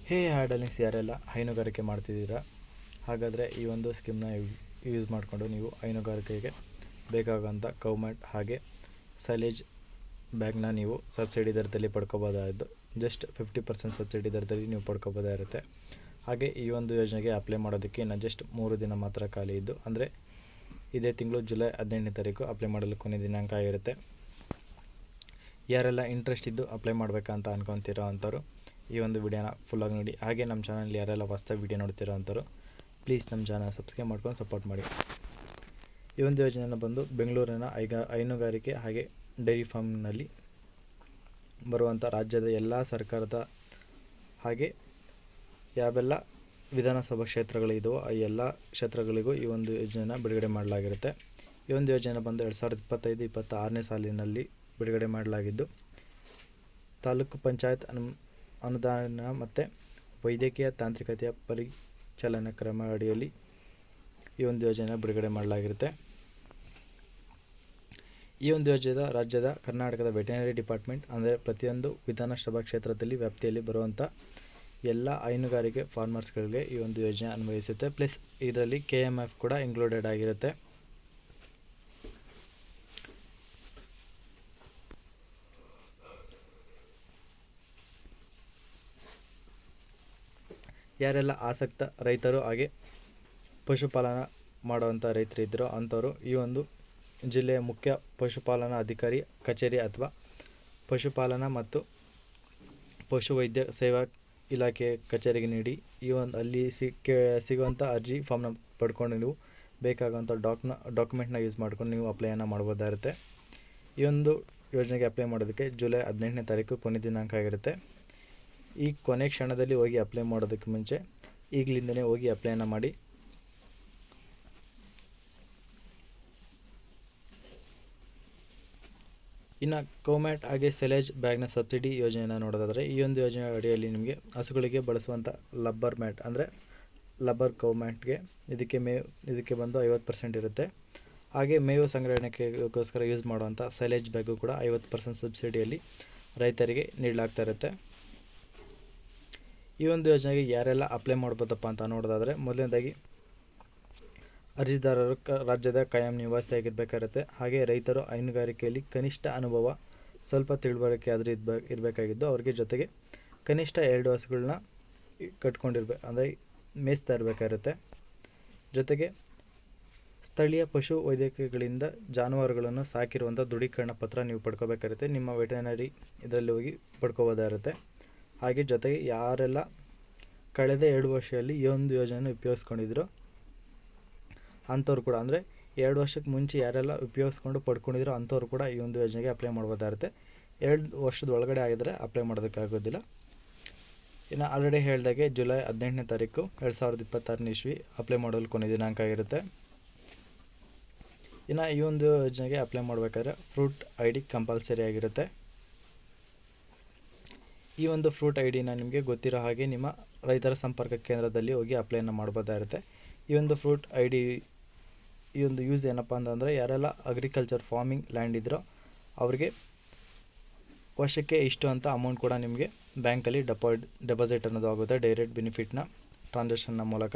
ಹಾಡಲಿಂಗ್ಸ್ ಯಾರೆಲ್ಲ ಹೈನುಗಾರಿಕೆ ಮಾಡ್ತಿದ್ದೀರಾ, ಹಾಗಾದರೆ ಈ ಒಂದು ಸ್ಕೀಮ್ನ ಯೂಸ್ ಮಾಡಿಕೊಂಡು ನೀವು ಹೈನುಗಾರಿಕೆಗೆ ಬೇಕಾಗುವಂಥ ಗೌರ್ಮೆಂಟ್ ಹಾಗೆ ಸೈಲೇಜ್ ಬ್ಯಾಗ್ನ ನೀವು ಸಬ್ಸಿಡಿ ದರದಲ್ಲಿ ಪಡ್ಕೋಬೋದಾದ್ದು. ಜಸ್ಟ್ 50% ಸಬ್ಸಿಡಿ ದರದಲ್ಲಿ ನೀವು ಪಡ್ಕೋಬೋದಾಗಿರುತ್ತೆ. ಹಾಗೆ ಈ ಒಂದು ಯೋಜನೆಗೆ ಅಪ್ಲೈ ಮಾಡೋದಕ್ಕೆ ಇನ್ನು ಜಸ್ಟ್ 3 ದಿನ ಮಾತ್ರ ಖಾಲಿ ಇದ್ದು, ಅಂದರೆ ಇದೇ ತಿಂಗಳು ಜುಲೈ 18ನೇ ತಾರೀಕು ಅಪ್ಲೈ ಮಾಡಲು ಕೊನೆ ದಿನಾಂಕ ಆಗಿರುತ್ತೆ. ಯಾರೆಲ್ಲ ಇಂಟ್ರೆಸ್ಟ್ ಇದ್ದು ಅಪ್ಲೈ ಮಾಡಬೇಕಂತ ಅನ್ಕೊತಿರೋ ಅಂಥವ್ರು ಈ ಒಂದು ವಿಡಿಯೋನ ಫುಲ್ಲಾಗಿ ನೋಡಿ. ಹಾಗೆ ನಮ್ಮ ಚಾನಲ್ ಯಾರೆಲ್ಲ ಹೊಸ್ದಾಗಿ ವಿಡಿಯೋ ನೋಡ್ತಿರೋ ಅಂಥವ್ರು ಪ್ಲೀಸ್ ನಮ್ಮ ಚಾನಲ್ ಸಬ್ಸ್ಕ್ರೈಬ್ ಮಾಡ್ಕೊಂಡು ಸಪೋರ್ಟ್ ಮಾಡಿ. ಈ ಒಂದು ಯೋಜನೆಯನ್ನು ಬಂದು ಬೆಂಗಳೂರಿನ ಹೈನುಗಾರಿಕೆ ಹಾಗೆ ಡೈರಿ ಫಾರ್ಮ್ನಲ್ಲಿ ಬರುವಂಥ ರಾಜ್ಯದ ಎಲ್ಲ ಸರ್ಕಾರದ ಹಾಗೆ ಯಾವೆಲ್ಲ ವಿಧಾನಸಭಾ ಕ್ಷೇತ್ರಗಳಿದವೋ ಆ ಎಲ್ಲ ಕ್ಷೇತ್ರಗಳಿಗೂ ಈ ಒಂದು ಯೋಜನೆಯನ್ನು ಬಿಡುಗಡೆ ಮಾಡಲಾಗಿರುತ್ತೆ. ಈ ಒಂದು ಯೋಜನೆ ಬಂದು 2025-26ನೇ ಸಾಲಿನಲ್ಲಿ ಬಿಡುಗಡೆ ಮಾಡಲಾಗಿದ್ದು, ತಾಲೂಕು ಪಂಚಾಯತ್ ಅನುದಾನ ಮತ್ತು ವೈದ್ಯಕೀಯ ತಾಂತ್ರಿಕತೆಯ ಪರಿಚಾಲನಾ ಕ್ರಮ ಅಡಿಯಲ್ಲಿ ಈ ಒಂದು ಯೋಜನೆ ಬಿಡುಗಡೆ ಮಾಡಲಾಗಿರುತ್ತೆ. ಈ ಒಂದು ಯೋಜನೆ ರಾಜ್ಯದ ಕರ್ನಾಟಕದ ವೆಟೆನರಿ ಡಿಪಾರ್ಟ್ಮೆಂಟ್, ಅಂದರೆ ಪ್ರತಿಯೊಂದು ವಿಧಾನಸಭಾ ಕ್ಷೇತ್ರದಲ್ಲಿ ವ್ಯಾಪ್ತಿಯಲ್ಲಿ ಬರುವಂಥ ಎಲ್ಲ ಹೈನುಗಾರಿಕೆ ಫಾರ್ಮರ್ಸ್ಗಳಿಗೆ ಈ ಒಂದು ಯೋಜನೆ ಅನ್ವಯಿಸುತ್ತೆ. ಪ್ಲಸ್ ಇದರಲ್ಲಿ KMF ಕೂಡ ಇನ್ಕ್ಲೂಡೆಡ್ ಆಗಿರುತ್ತೆ. ಯಾರೆಲ್ಲ ಆಸಕ್ತ ರೈತರು ಹಾಗೆ ಪಶುಪಾಲನಾ ಮಾಡುವಂಥ ರೈತರಿದ್ದರು ಅಂಥವರು ಈ ಒಂದು ಜಿಲ್ಲೆಯ ಮುಖ್ಯ ಪಶುಪಾಲನಾ ಅಧಿಕಾರಿ ಕಚೇರಿ ಅಥವಾ ಪಶುಪಾಲನಾ ಮತ್ತು ಪಶುವೈದ್ಯ ಸೇವಾ ಇಲಾಖೆ ಕಚೇರಿಗೆ ನೀಡಿ ಈ ಒಂದು ಅಲ್ಲಿ ಸಿಗುವಂಥ ಅರ್ಜಿ ಫಾರ್ಮ್ನ ಪಡ್ಕೊಂಡು ನೀವು ಬೇಕಾಗುವಂಥ ಡಾಕ್ಯುಮೆಂಟ್ನ ಯೂಸ್ ಮಾಡ್ಕೊಂಡು ನೀವು ಅಪ್ಲೈಯನ್ನು ಮಾಡ್ಬೋದಾಗಿರುತ್ತೆ. ಈ ಒಂದು ಯೋಜನೆಗೆ ಅಪ್ಲೈ ಮಾಡೋದಕ್ಕೆ ಜುಲೈ 18ನೇ ತಾರೀಕು ಕೊನೆ ದಿನಾಂಕ ಆಗಿರುತ್ತೆ. ಈ ಕೊನೆ ಕ್ಷಣದಲ್ಲಿ ಹೋಗಿ ಅಪ್ಲೈ ಮಾಡೋದಕ್ಕೆ ಮುಂಚೆ ಈಗಲಿಂದನೇ ಹೋಗಿ ಅಪ್ಲೈಯನ್ನು ಮಾಡಿ. ಇನ್ನು ಗೌರ್ಮೆಂಟ್ ಹಾಗೆ ಸೈಲೇಜ್ ಬ್ಯಾಗ್ನ ಸಬ್ಸಿಡಿ ಯೋಜನೆಯನ್ನು ನೋಡೋದಾದರೆ, ಈ ಒಂದು ಯೋಜನೆ ಅಡಿಯಲ್ಲಿ ನಿಮಗೆ ಹಸುಗಳಿಗೆ ಬಳಸುವಂಥ ಲಬ್ಬರ್ ಮ್ಯಾಟ್, ಅಂದರೆ ಲಬ್ಬರ್ ಗೌರ್ಮೆಂಟ್ಗೆ ಇದಕ್ಕೆ ಬಂದು 50% ಇರುತ್ತೆ. ಹಾಗೆ ಮೇವು ಸಂಗ್ರಹಣೆಗೋಸ್ಕರ ಯೂಸ್ ಮಾಡುವಂಥ ಸೈಲೇಜ್ ಬ್ಯಾಗು ಕೂಡ 50% ಸಬ್ಸಿಡಿಯಲ್ಲಿ ರೈತರಿಗೆ ನೀಡಲಾಗ್ತಾ ಇರುತ್ತೆ. ಈ ಒಂದು ಯೋಜನೆಗೆ ಯಾರೆಲ್ಲ ಅಪ್ಲೈ ಮಾಡ್ಬೋದಪ್ಪ ಅಂತ ನೋಡೋದಾದರೆ, ಮೊದಲನೇದಾಗಿ ಅರ್ಜಿದಾರರು ರಾಜ್ಯದ ಕಾಯಂ ನಿವಾಸಿಯಾಗಿರಬೇಕಾಗುತ್ತೆ. ಹಾಗೆ ರೈತರು ಹೈನುಗಾರಿಕೆಯಲ್ಲಿ ಕನಿಷ್ಠ ಅನುಭವ, ಸ್ವಲ್ಪ ತಿಳುವಳಿಕೆ ಆದರೂ ಇರಬೇಕಾಗಿದ್ದು, ಅವ್ರಿಗೆ ಜೊತೆಗೆ ಕನಿಷ್ಠ 2 ಹಸುಗಳನ್ನ ಅಂದರೆ ಮೇಯಿಸ್ತಾ ಇರಬೇಕಾಗಿರುತ್ತೆ. ಜೊತೆಗೆ ಸ್ಥಳೀಯ ಪಶು ವೈದ್ಯಕೀಯಗಳಿಂದ ಜಾನುವಾರುಗಳನ್ನು ಸಾಕಿರುವಂಥ ದೃಢೀಕರಣ ಪತ್ರ ನೀವು ಪಡ್ಕೋಬೇಕಾಗುತ್ತೆ. ನಿಮ್ಮ ವೆಟರ್ನರಿ ಇದರಲ್ಲಿ ಹೋಗಿ ಪಡ್ಕೋಬೋದಾಗಿರುತ್ತೆ. ಹಾಗೆ ಜೊತೆಗೆ ಯಾರೆಲ್ಲ ಕಳೆದ 2 ವರ್ಷದಲ್ಲಿ ಈ ಒಂದು ಯೋಜನೆಯನ್ನು ಉಪಯೋಗಿಸ್ಕೊಂಡಿದ್ರು ಅಂಥವ್ರು ಕೂಡ, ಅಂದರೆ 2 ವರ್ಷಕ್ಕೆ ಮುಂಚೆ ಯಾರೆಲ್ಲ ಉಪಯೋಗಿಸ್ಕೊಂಡು ಪಡ್ಕೊಂಡಿದ್ರು ಅಂಥವ್ರು ಕೂಡ ಈ ಒಂದು ಯೋಜನೆಗೆ ಅಪ್ಲೈ ಮಾಡ್ಬೋದಾಗಿರುತ್ತೆ. 2 ವರ್ಷದ ಒಳಗಡೆ ಆಗಿದ್ರೆ ಅಪ್ಲೈ ಮಾಡೋದಕ್ಕಾಗೋದಿಲ್ಲ. ಇನ್ನು ಆಲ್ರೆಡಿ ಹೇಳಿದಾಗೆ ಜುಲೈ 18ನೇ ತಾರೀಕು 2026ನೇ ಇಸ್ವಿ ಅಪ್ಲೈ ಮಾಡಲು ಕೊನೆ ದಿನಾಂಕ ಆಗಿರುತ್ತೆ. ಇನ್ನು ಈ ಒಂದು ಯೋಜನೆಗೆ ಅಪ್ಲೈ ಮಾಡಬೇಕಾದ್ರೆ ಫ್ರೂಟ್ ID ಕಂಪಲ್ಸರಿ ಆಗಿರುತ್ತೆ. ಈ ಒಂದು ಫ್ರೂಟ್ IDನ ನಿಮಗೆ ಗೊತ್ತಿರೋ ಹಾಗೆ ನಿಮ್ಮ ರೈತರ ಸಂಪರ್ಕ ಕೇಂದ್ರದಲ್ಲಿ ಹೋಗಿ ಅಪ್ಲೈನ ಮಾಡ್ಬೋದಾಗಿರುತ್ತೆ. ಈ ಒಂದು ಫ್ರೂಟ್ ID ಈ ಒಂದು ಯೂಸ್ ಏನಪ್ಪ ಅಂತಂದರೆ, ಯಾರೆಲ್ಲ ಅಗ್ರಿಕಲ್ಚರ್ ಫಾರ್ಮಿಂಗ್ ಲ್ಯಾಂಡ್ ಇದ್ರೋ ಅವರಿಗೆ ವರ್ಷಕ್ಕೆ ಇಷ್ಟು ಅಂತ ಅಮೌಂಟ್ ಕೂಡ ನಿಮಗೆ ಬ್ಯಾಂಕಲ್ಲಿ ಡೆಪಾಸಿಟ್ ಅನ್ನೋದು ಆಗುತ್ತೆ ಡೈರೆಕ್ಟ್ ಬೆನಿಫಿಟ್ನ ಟ್ರಾನ್ಸಾಕ್ಷನ್ನ ಮೂಲಕ.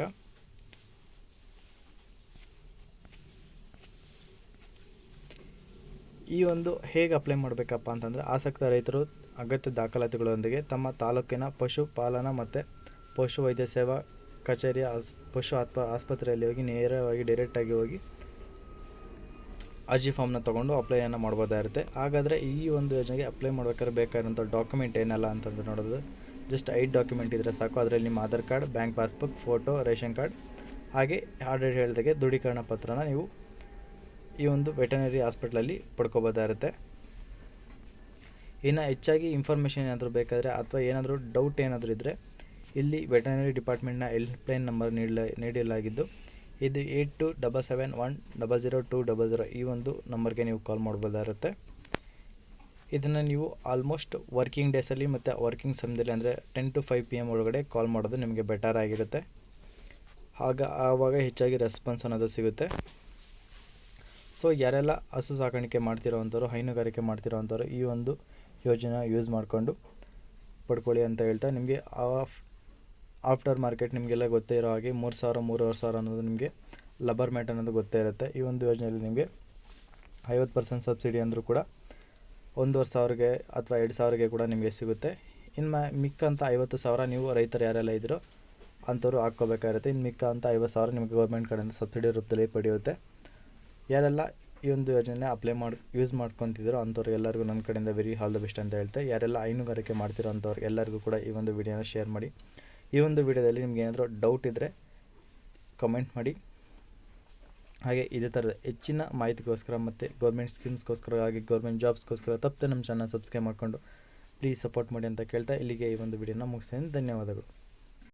ಈ ಒಂದು ಹೇಗೆ ಅಪ್ಲೈ ಮಾಡಬೇಕಪ್ಪ ಅಂತಂದರೆ, ಆಸಕ್ತ ರೈತರು ಅಗತ್ಯ ದಾಖಲಾತಿಗಳೊಂದಿಗೆ ತಮ್ಮ ತಾಲೂಕಿನ ಪಶುಪಾಲನಾ ಮತ್ತು ಪಶು ವೈದ್ಯ ಸೇವಾ ಕಚೇರಿಯ ಪಶು ಆಸ್ಪತ್ರೆಯಲ್ಲಿ ಹೋಗಿ ನೇರವಾಗಿ ಡೈರೆಕ್ಟಾಗಿ ಹೋಗಿ ಅರ್ಜಿ ಫಾರ್ಮ್ನ ತೊಗೊಂಡು ಅಪ್ಲೈಯನ್ನು ಮಾಡ್ಬೋದಾಗಿರುತ್ತೆ. ಹಾಗಾದರೆ ಈ ಒಂದು ಯೋಜನೆಗೆ ಅಪ್ಲೈ ಮಾಡ್ಬೇಕಾದ್ರೆ ಬೇಕಾಗಿರೋಂಥ ಡಾಕ್ಯುಮೆಂಟ್ ಏನಲ್ಲ ಅಂತಂದು ನೋಡೋದು, ಜಸ್ಟ್ 5 ಡಾಕ್ಯುಮೆಂಟ್ ಇದ್ದರೆ ಸಾಕು. ಅದರಲ್ಲಿ ನಿಮ್ಮ Aadhaar card, bank passbook, photo, ration card, ಹಾಗೆ ಆಲ್ರೆಡಿ ಹೇಳಿದಾಗೆ ದೃಢೀಕರಣ ಪತ್ರನ ನೀವು ಈ ಒಂದು ವೆಟರ್ನರಿ ಹಾಸ್ಪಿಟ್ಲಲ್ಲಿ ಪಡ್ಕೋಬೋದಾಗಿರುತ್ತೆ. ಇನ್ನು ಹೆಚ್ಚಾಗಿ ಇನ್ಫಾರ್ಮೇಷನ್ ಏನಾದರೂ ಬೇಕಾದರೆ ಅಥವಾ ಏನಾದರೂ ಡೌಟ್ ಏನಾದರೂ ಇದ್ದರೆ ಇಲ್ಲಿ ವೆಟರ್ನರಿ ಡಿಪಾರ್ಟ್ಮೆಂಟ್ನ ಹೆಲ್ಪ್ಲೈನ್ ನಂಬರ್ ನೀಡಲಾಗಿದ್ದು, ಇದು 8277100200 ಈ ಒಂದು ನಂಬರ್ಗೆ ನೀವು ಕಾಲ್ ಮಾಡ್ಬೋದಾಗಿರುತ್ತೆ. ಇದನ್ನು ನೀವು ಆಲ್ಮೋಸ್ಟ್ ವರ್ಕಿಂಗ್ ಡೇಸಲ್ಲಿ ಮತ್ತು ವರ್ಕಿಂಗ್ ಸಮಯದಲ್ಲಿ, ಅಂದರೆ 10 to 5 PM ಒಳಗಡೆ ಕಾಲ್ ಮಾಡೋದು ನಿಮಗೆ ಬೆಟರ್ ಆಗಿರುತ್ತೆ. ಆವಾಗ ಹೆಚ್ಚಾಗಿ ರೆಸ್ಪಾನ್ಸ್ ಅನ್ನೋದು ಸಿಗುತ್ತೆ. ಸೊ ಯಾರೆಲ್ಲ ಹಸು ಸಾಕಾಣಿಕೆ ಮಾಡ್ತಿರೋವಂಥವ್ರು, ಹೈನುಗಾರಿಕೆ ಮಾಡ್ತಿರೋವಂಥವ್ರು ಈ ಒಂದು ಯೋಜನೆ ಯೂಸ್ ಮಾಡಿಕೊಂಡು ಪಡ್ಕೊಳ್ಳಿ ಅಂತ ಹೇಳ್ತಾ, ನಿಮಗೆ ಆಫ್ಟರ್ ಮಾರ್ಕೆಟ್ ನಿಮಗೆಲ್ಲ ಗೊತ್ತೇ ಇರೋ ಹಾಗೆ 3,000 3,500 ಅನ್ನೋದು ನಿಮಗೆ ಲಬ್ಬರ್ ಮ್ಯಾಟ್ ಅನ್ನೋದು ಗೊತ್ತೇ ಇರುತ್ತೆ. ಈ ಒಂದು ಯೋಜನೆಯಲ್ಲಿ ನಿಮಗೆ 50% ಸಬ್ಸಿಡಿ ಅಂದರೂ ಕೂಡ 1,500ಗೆ ಅಥವಾ 2,000ಗೆ ಕೂಡ ನಿಮಗೆ ಸಿಗುತ್ತೆ. ಇನ್ನು ಮಿಕ್ಕಂಥ 50,000 ನೀವು ರೈತರು ಯಾರೆಲ್ಲ ಇದ್ದೀರೋ ಅಂಥವ್ರು ಹಾಕ್ಕೋಬೇಕಾಗಿರುತ್ತೆ. ಇನ್ನು ಮಿಕ್ಕಂಥ 50,000 ನಿಮಗೆ ಗೌರ್ಮೆಂಟ್ ಕಡೆಯಿಂದ ಸಬ್ಸಿಡಿ ರೂಪದಲ್ಲಿ ಪಡೆಯುತ್ತೆ. ಯಾರೆಲ್ಲ ಈ ಒಂದು ಯೋಜನೆ ಯೂಸ್ ಮಾಡ್ಕೊತಿದ್ದೀರೋ ಅಂಥವ್ರು ಎಲ್ಲರಿಗೂ ನನ್ನ ಕಡೆಯಿಂದ ವೆರಿ ಆಲ್ ದ ಬೆಸ್ಟ್ ಅಂತ ಹೇಳ್ತೆ. ಯಾರೆಲ್ಲ ಹೈನುಗಾರಿಕೆ ಮಾಡ್ತಿರೋ ಅಂಥವ್ರು ಎಲ್ಲರಿಗೂ ಕೂಡ ಈ ಒಂದು ವಿಡಿಯೋನ ಶೇರ್ ಮಾಡಿ. ಈ ಒಂದು ವಿಡಿಯೋದಲ್ಲಿ ನಿಮ್ಗೆ ಏನಾದರೂ ಡೌಟ್ ಇದ್ದರೆ ಕಮೆಂಟ್ ಮಾಡಿ. ಹಾಗೆ ಇದೇ ಥರದ ಹೆಚ್ಚಿನ ಮಾಹಿತಿಗೋಸ್ಕರ ಮತ್ತು ಗೌರ್ಮೆಂಟ್ ಸ್ಕೀಮ್ಸ್ಗೋಸ್ಕರ ಹಾಗೆ ಗೌರ್ಮೆಂಟ್ ಜಾಬ್ಸ್ಗೋಸ್ಕರ ತಪ್ಪದೆ ನಮ್ಮ ಚಾನಲ್ ಸಬ್ಸ್ಕ್ರೈಬ್ ಮಾಡಿಕೊಂಡು ಪ್ಲೀಸ್ ಸಪೋರ್ಟ್ ಮಾಡಿ ಅಂತ ಕೇಳ್ತಾ ಇಲ್ಲಿಗೆ ಈ ಒಂದು ವಿಡಿಯೋನ ಮುಗಿಸ್ತೀನಿ. ಧನ್ಯವಾದಗಳು.